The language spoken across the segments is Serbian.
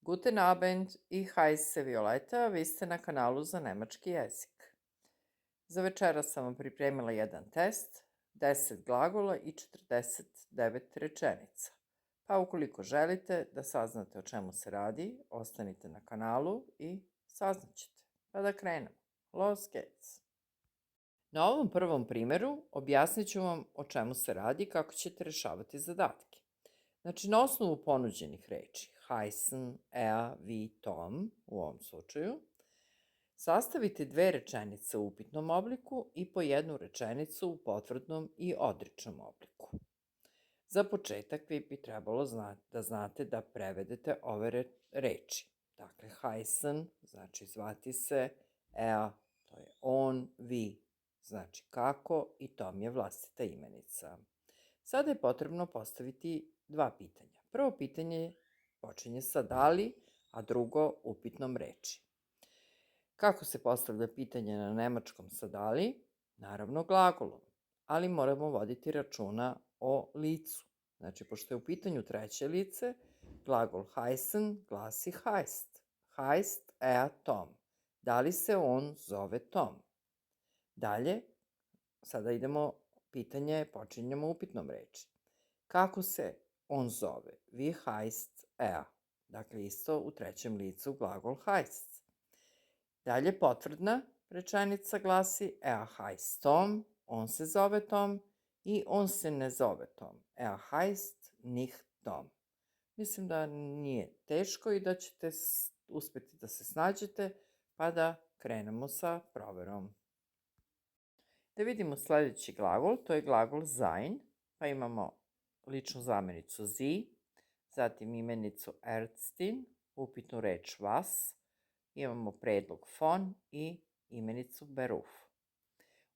Guten Abend, ich heiße Violeta, vi ste na kanalu za nemački jezik. Za večeras sam vam pripremila jedan test, 10 glagola i 49 rečenica. Pa ukoliko želite da saznate o čemu se radi, ostanite na kanalu i saznaćete. Pa da krenemo. Los geht's! Na ovom prvom primjeru objasnit ću vam o čemu se radi i kako ćete rešavati zadatke. Znači, na osnovu ponuđenih reči, heißen, er, wie, Tom, u ovom slučaju, sastavite dve rečenice u upitnom obliku i po jednu rečenicu u potvrdnom i odričnom obliku. Za početak vi bi trebalo da znate da prevedete ove reči. Dakle, heißen znači zvati se, er, to je on, wie, znači kako, i Tom je vlastita imenica. Sada je potrebno postaviti dva pitanja. Prvo pitanje počinje sa da li, a drugo upitnom reči. Kako se postavlja pitanje na nemačkom sa da li? Naravno glagolom, ali moramo voditi računa o licu. Znači, pošto je u pitanju treće lice, glagol heißen glasi heißt. Heißt er Tom. Da li se on zove Tom? Dalje, sada idemo pitanje, počinjemo upitnom reči. Kako se on zove? Wie heißt er? Dakle, isto u trećem licu glagol heißt. Dalje, potvrdna rečenica glasi er heißt Tom, on se zove Tom, i on se ne zove Tom. Er heißt nicht Tom. Mislim da nije teško i da ćete uspjeti da se snađete, pa da krenemo sa proverom. Da vidimo sljedeći glagol, to je glagol sein, pa imamo ličnu zamenicu sie, zatim imenicu Ärztin, upitnu reč was, imamo predlog von i imenicu Beruf.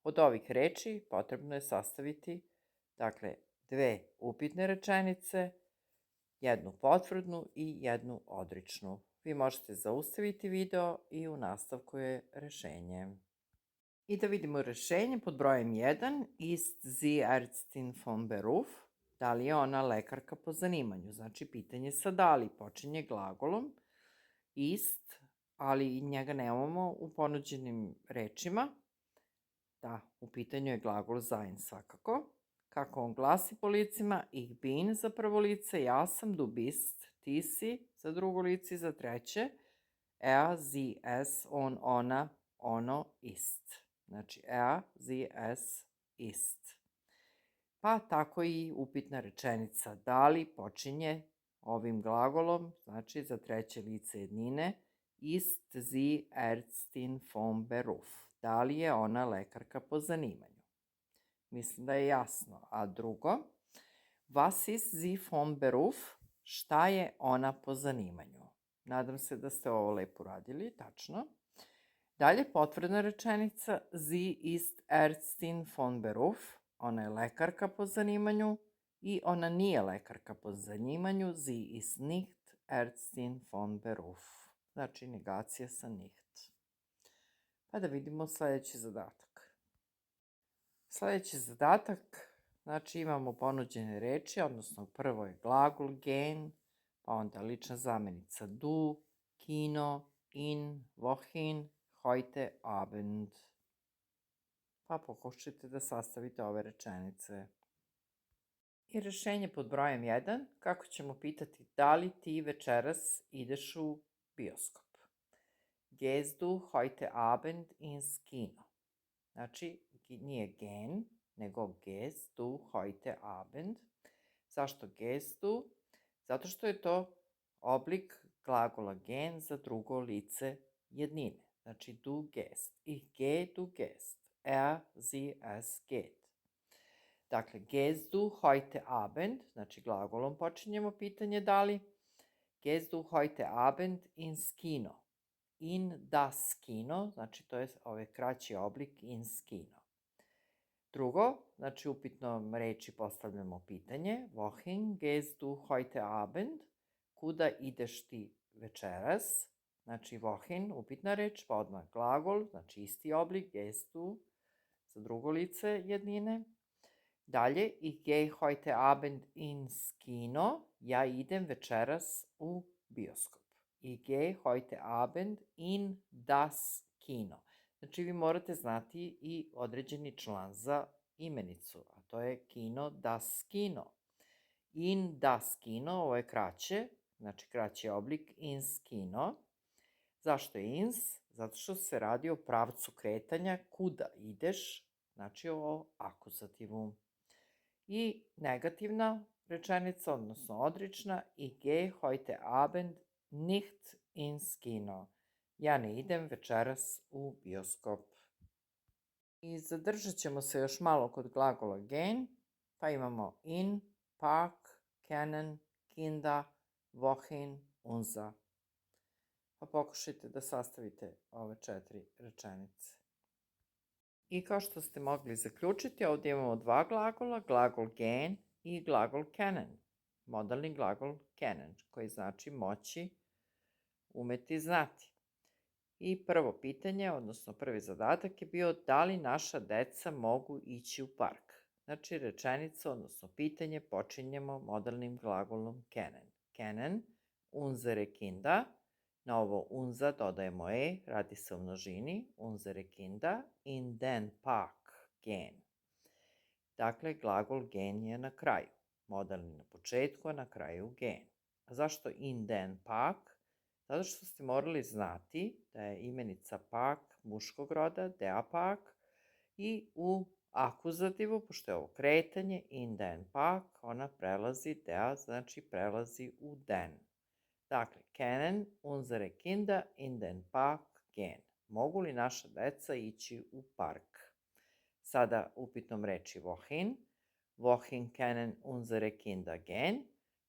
Od ovih reči potrebno je sastaviti, dakle, dve upitne rečenice, jednu potvrdnu i jednu odričnu. Vi možete zaustaviti video i u nastavku je rešenje. I da vidimo rešenje pod brojem 1, ist sie Ärztin von Beruf? Da li je ona lekarka po zanimanju? Znači, pitanje sa da li počinje glagolom ist, ali njega nemamo u ponuđenim rečima. Da, u pitanju je glagol sein svakako. Kako on glasi po licima? Ich bin za prvo lice, ja sam, du bist, ti si za drugo lice i za treće. Er, sie, es, on, ona, ono, ist. Znači, er, sie, es, ist. Pa tako i upitna rečenica da li počinje ovim glagolom, znači za treće lice jednine, ist sie Ärztin von Beruf? Da li je ona lekarka po zanimanju? Mislim da je jasno. A drugo, was ist sie von Beruf? Šta je ona po zanimanju? Nadam se da ste ovo lepo radili, tačno. Dalje, potvrdna rečenica, sie ist Ärztin von Beruf, ona je lekarka po zanimanju, i ona nije lekarka po zanimanju, sie ist nicht Ärztin von Beruf. Znači, negacija sa nicht. Pa da vidimo sljedeći zadatak. Sljedeći zadatak, znači imamo ponuđene reči, odnosno prvo je glagol gehen, pa onda lična zamenica du, kino, in, wohin, heute Abend. Pa pokušajte da sastavite ove rečenice. I rešenje pod brojem 1, kako ćemo pitati da li ti večeras ideš u bioskop. Gehst du heute Abend ins Kino? Znači, nije gehen, nego gehst du heute Abend. Zašto gehst du? Zato što je to oblik glagola gehen za drugo lice jednine. Znači, du gehst. Ich gehe, du gehst. Er, sie, es geht. Dakle, gehst du heute Abend, znači glagolom počinjemo pitanje da li. Gehst du heute Abend ins Kino? In das Kino, znači to je ovaj kraći oblik ins Kino. Drugo, znači upitnom reči postavljamo pitanje. Wohin gehst du heute Abend? Kuda ideš ti večeras? Znači, wohin, upitna reč, pa odmah glagol, znači isti oblik, gehst du, za drugo lice jednine. Dalje, ich gehe heute Abend ins Kino, ja idem večeras u bioskop. Ich gehe heute Abend in das Kino. Znači, vi morate znati i određeni član za imenicu, a to je kino, das Kino. In das Kino, ovo je kraće, znači kraći oblik, ins Kino. Zašto je ins? Zato što se radi o pravcu kretanja, kuda ideš, znači o akuzativu. I negativna rečenica, odnosno odrična, ich gehe heute Abend nicht ins Kino. Ja ne idem večeras u bioskop. I zadržat ćemo se još malo kod glagola gehen, pa imamo in, Park, kennen, Kinder, wohin, unser. Pa pokušajte da sastavite ove 4 rečenice. I kao što ste mogli zaključiti, ovdje imamo 2 glagola, glagol gehen i glagol kennen. Modalni glagol kennen, koji znači moći, umeti, znati. I prvo pitanje, odnosno prvi zadatak je bio da li naša deca mogu ići u park. Znači rečenica, odnosno pitanje, počinjemo modalnim glagolom kennen. Kennen, unsere Kinder. Na ovo unza dodajemo radi se o množini, unsere Kinder, in den Park gehen. Dakle, glagol gehen je na kraju. Modalni na početku, a na kraju gehen. A zašto in den Park? Zato što ste morali znati da je imenica Park muškog roda, der Park, i u akuzativu, pošto je ovo kretanje, in den Park, ona prelazi, der znači prelazi u den. Dakle, kennen unsere Kinder in den Park gehen. Mogu li naša deca ići u park? Sada upitnom reči wohin. Wohin kennen unsere Kinder gehen?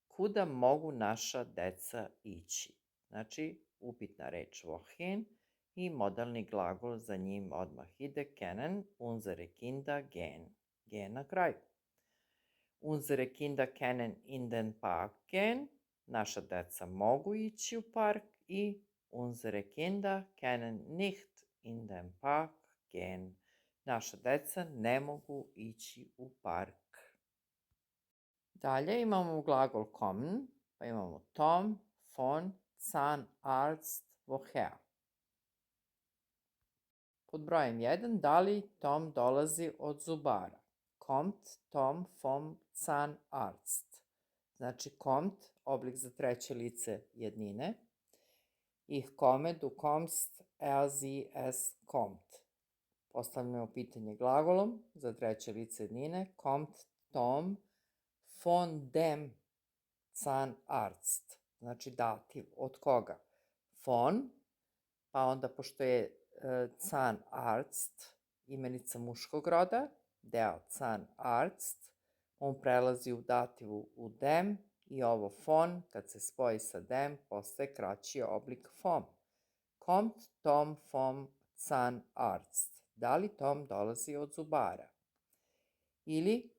Kuda mogu naša deca ići? Znači, upitna reč wohin i modalni glagol za njim odmah ide kennen unsere Kinder gehen. Gehen na kraju. Unsere Kinder kennen in den Park gehen. Naša deca mogu ići u park i unsere Kinder kennen nicht in den Park gehen. Naša deca ne mogu ići u park. Dalje imamo glagol kommen, pa imamo Tom, von, Zahnarzt, woher. Pod brojem 1, da li Tom dolazi od zubara? Kommt Tom vom Zahnarzt. Znači kommt, oblik za treće lice jednine. Ich komme, du kommst, er, sie, es kommt. Postavljamo pitanje glagolom za treće lice jednine. Kommt Tom von dem Zahnarzt. Znači dativ. Od koga? Von, pa onda pošto je Zahnarzt imenica muškog roda, der Zahnarzt, on prelazi u dativu u dem i ovo von, kad se spoji sa dem, postaje kraći oblik vom. Kommt Tom vom Zahnarzt. Da li Tom dolazi od zubara? Ili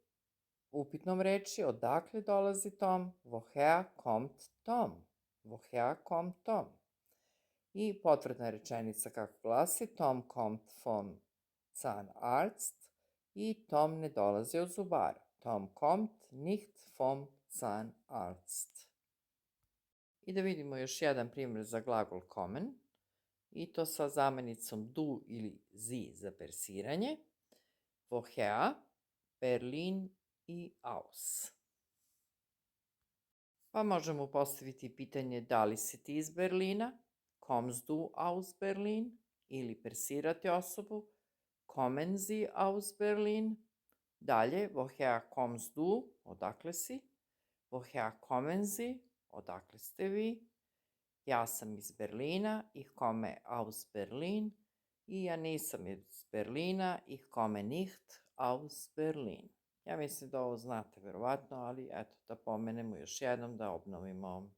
upitnom reči, odakle dolazi Tom? Woher kommt Tom? Woher kommt Tom? I potvrdna rečenica kako glasi, Tom kommt vom Zahnarzt i Tom ne dolazi od zubara. Tom kommt nicht vom Zahnarzt. I da vidimo još jedan primjer za glagol kommen, i to sa zamenicom du ili zi za persiranje. Woher, Berlin i aus. Pa možemo postaviti pitanje da li si ti iz Berlina, kommst du aus Berlin, ili persirati osobu, kommen sie aus Berlin. Dalje, woher kommst du, odakle si, woher kommen sie, odakle ste vi, ja sam iz Berlina, ich komme aus Berlin, i ja nisam iz Berlina, ich komme nicht aus Berlin. Ja mislim da ovo znate verovatno, ali eto da pomenemo još jednom, da obnovimo.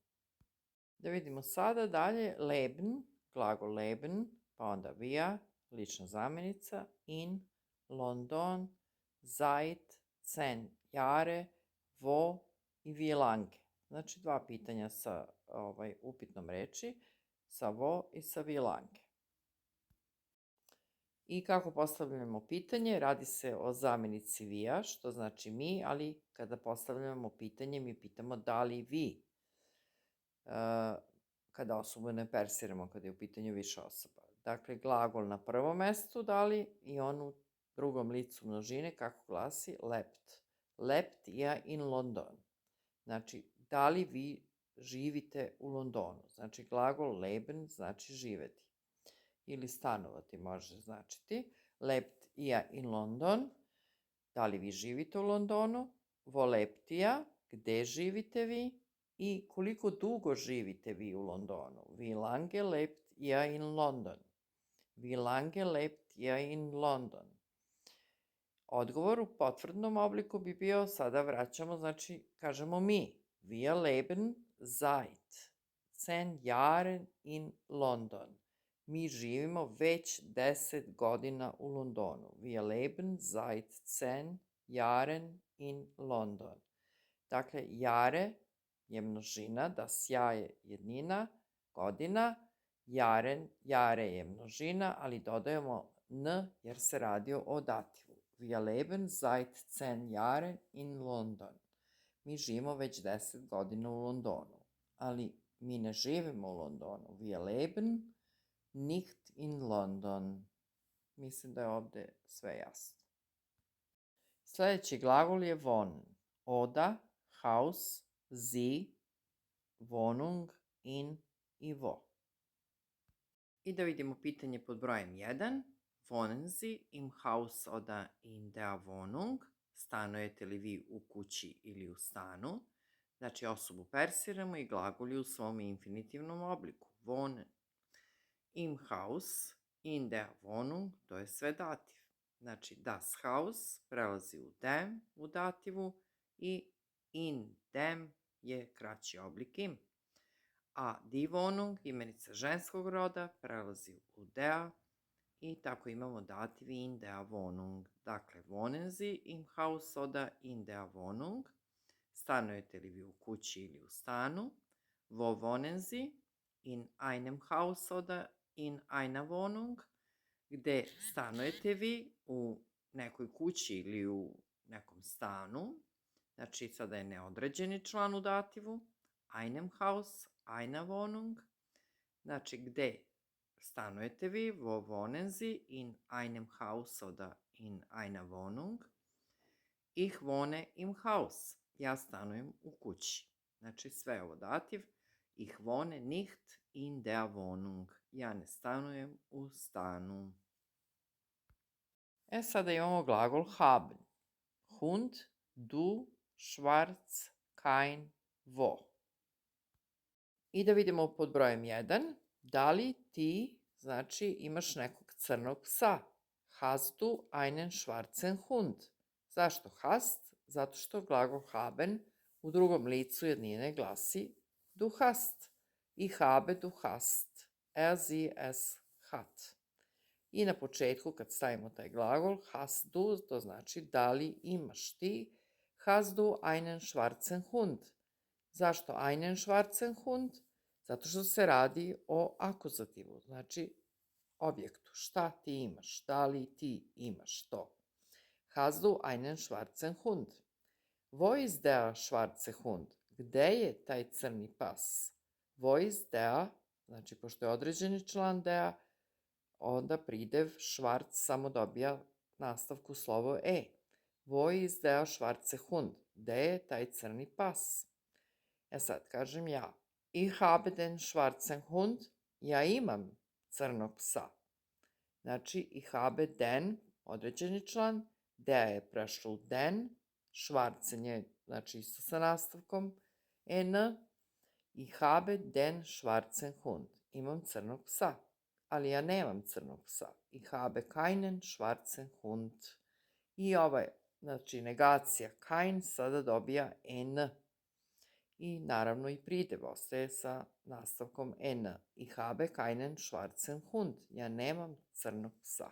Da vidimo sada dalje, leben, glagol leben, pa onda wir, lična zamjenica, in, London, seit, 10 Jahre, wo i wie lange. Znači dva pitanja sa upitnom reči, sa wo i sa wie lange. I kako postavljamo pitanje, radi se o zamjenici via, što znači mi, ali kada postavljamo pitanje, mi pitamo da li vi. kada osobu ne persiramo, kada je u pitanju više osoba. Dakle, glagol na prvom mestu dali i on u drugom licu množine, kako glasi, lebt. Lebt ja in London. Znači, da li vi živite u Londonu? Znači, glagol leben znači živeti. Ili stanovati može značiti. Lebt ja in London. Da li vi živite u Londonu? Wo lebt ihr? Gde živite vi? I koliko dugo živite vi u Londonu? Wie lange lebt ihr in London? Wie lange lebt ihr in London? Odgovor u potvrdnom obliku bi bio, sada vraćamo, znači kažemo mi. Wir leben seit 10 Jahren in London. Mi živimo već 10 godina u Londonu. Wir leben seit 10 Jahren in London. Dakle, jare je množina, das Jahr je jednina, godina, jare je množina, ali dodajemo n jer se radi o dativu. Wir leben seit 10 Jahren in London. Mi živimo već 10 godina u Londonu, ali mi ne živimo u Londonu. Wir leben nicht in London. Mislim da je ovde sve jasno. Sljedeći glagol je wohnen. Oda, Haus, Sie, Wohnung, in i wo. I da vidimo pitanje pod brojem 1. Wohnen Sie im Haus oder in der Wohnung? Stanujete li vi u kući ili u stanu? Znači osobu persiramo i glagolju u svom infinitivnom obliku. Wohnen. Im Haus, in der Wohnung, to je sve dativ. Znači das Haus prelazi u dem u dativu i in dem je kraći oblik im. A die Wohnung, imenica ženskog roda, prelazi u der i tako imamo dativ in der Wohnung. Dakle, wohnen Sie im Haus oder in der Wohnung? Stanujete li vi u kući ili u stanu? Wo wohnen Sie? In einem Haus oder in einer Wohnung? Gde stanujete vi? U nekoj kući ili u nekom stanu? Znači, sada je neodređeni član u dativu. Einem Haus, einer Wohnung. Znači, gde stanujete vi? Wo wohnen Sie? In einem Haus oder in einer Wohnung? Ich wohne im Haus. Ja stanujem u kući. Znači, sve je ovo dativ. Ich wohne nicht in der Wohnung. Ja ne stanujem u stanu. Sada imamo glagol haben. Hund, du, schwarz, kein, wo. I da vidimo pod brojem 1. Da li ti, znači, imaš nekog crnog psa? Hast du einen schwarzen Hund? Zašto hast? Zato što glagol haben u drugom licu jednine glasi du hast. Ich habe, du hast. Er, sie, es, hat. I na početku kad stavimo taj glagol hast du, to znači da li imaš ti, hast du einen schwarzen Hund. Zašto einen schwarzen Hund? Zato što se radi o akuzativu, znači objektu. Šta ti imaš? Da li ti imaš to? Hast du einen schwarzen Hund? Wo ist der schwarze Hund? Gde je taj crni pas? Wo ist der? Znači, pošto je određeni član der, onda pridev schwarz samo dobija nastavku slovo e. Wo ist der schwarze Hund? Gde je taj crni pas? Sad kažem ja. Ich habe den schwarzen Hund. Ja imam crnog psa. Znači, ich habe den, određeni član, der je prešlo u den, schwarzen je, znači isto sa nastavkom n, ich habe den schwarzen Hund. Imam crnog psa, ali ja nemam crnog psa. Ich habe keinen schwarzen Hund. I ovaj, znači negacija kein sada dobija n. I naravno i pridev ostaje sa nastavkom n. Ich habe keinen schwarzen Hund. Ja nemam crnog psa.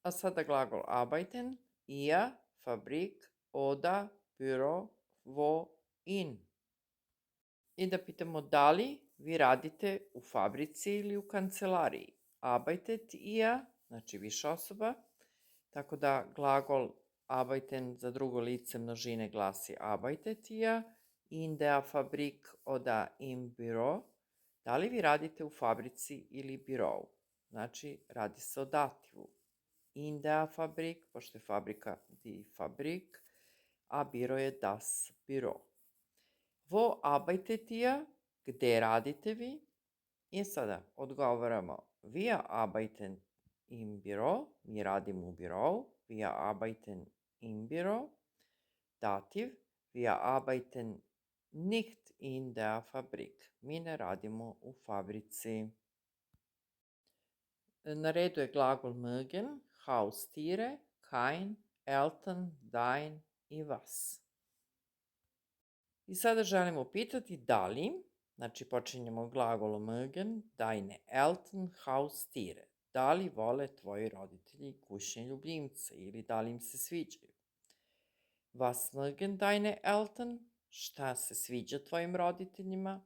A sada glagol arbeiten. Ihr, Fabrik, oder, Büro, wo, in. I da pitamo da li vi radite u fabrici ili u kancelariji. Arbeitet ihr, znači više osoba. Tako da glagol arbeiten za drugo lice množine glasi arbeitet ihr in der Fabrik oder im Büro. Da li vi radite u fabrici ili birou? Znači, radi se o dativu. In der Fabrik, pošto je fabrika die Fabrik, a biro je das Büro. Wo arbeitet ihr? Gde radite vi? I sada odgovaramo wir arbeiten im Büro, mi radimo u birou, wir arbeiten im Büro. Dativ, wir arbeiten nicht in der Fabrik, mi ne radimo u fabrici. Na redu je glagol mögen, Haustiere, kein, Eltern, dein i was. I sada želimo pitati da li, znači počinjemo glagolom mögen, deine Eltern, Haustiere. Da li vole tvoji roditelji kućne ljubimce ili da li im se sviđaju? Was mögen deine Eltern? Šta se sviđa tvojim roditeljima?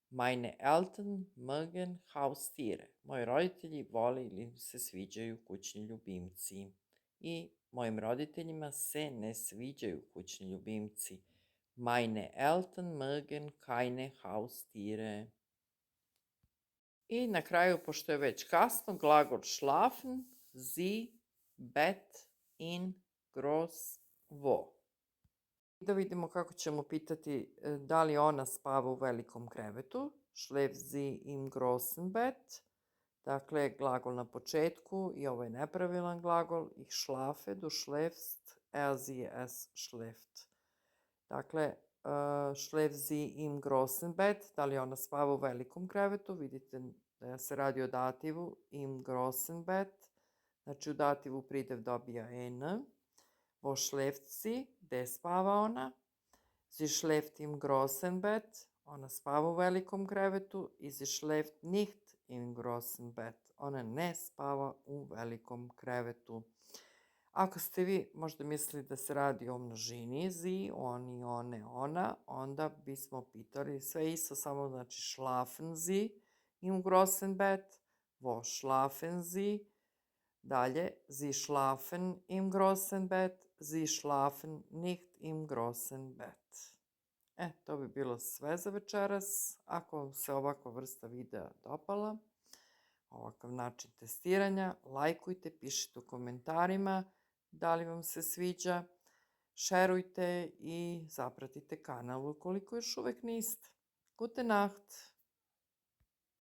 Meine Eltern mögen Haustiere. Moji roditelji vole ili im se sviđaju kućni ljubimci. I mojim roditeljima se ne sviđaju kućni ljubimci. Meine Eltern mögen keine Haustiere. I na kraju, pošto je već kasno, glagol schlafen, sie, Bett, in, groß, wo. Da vidimo kako ćemo pitati da li ona spava u velikom krevetu. Schläft sie im großen Bett. Dakle, glagol na početku i ovo je nepravilan glagol. Ich schlafe, du schläfst, er, sie, es schläft. Dakle, schläft sie im großen Bett. Da li ona spava u velikom krevetu? Vidite da se radi o dativu im großen Bett. Znači u dativu pridev dobija en. Wo schläft sie? Gde spava ona? Sie schläft im großen Bett. Ona spava u velikom krevetu. I sie schläft nicht im großen Bett. Ona ne spava u velikom krevetu. Ako ste vi možda mislili da se radi o množini sie, oni, one, ona, onda bismo pitali sve isto, samo znači schlafen sie im großen Bett. Wo schlafen sie? Dalje, sie schlafen im großen Bett, sie schlafen nicht im großen Bett. To bi bilo sve za večeras. Ako vam se ovakva vrsta videa dopala, ovakav način testiranja, lajkujte, pišite u komentarima da li vam se sviđa, šerujte i zapratite kanal ukoliko još uvek niste. Gute Nacht!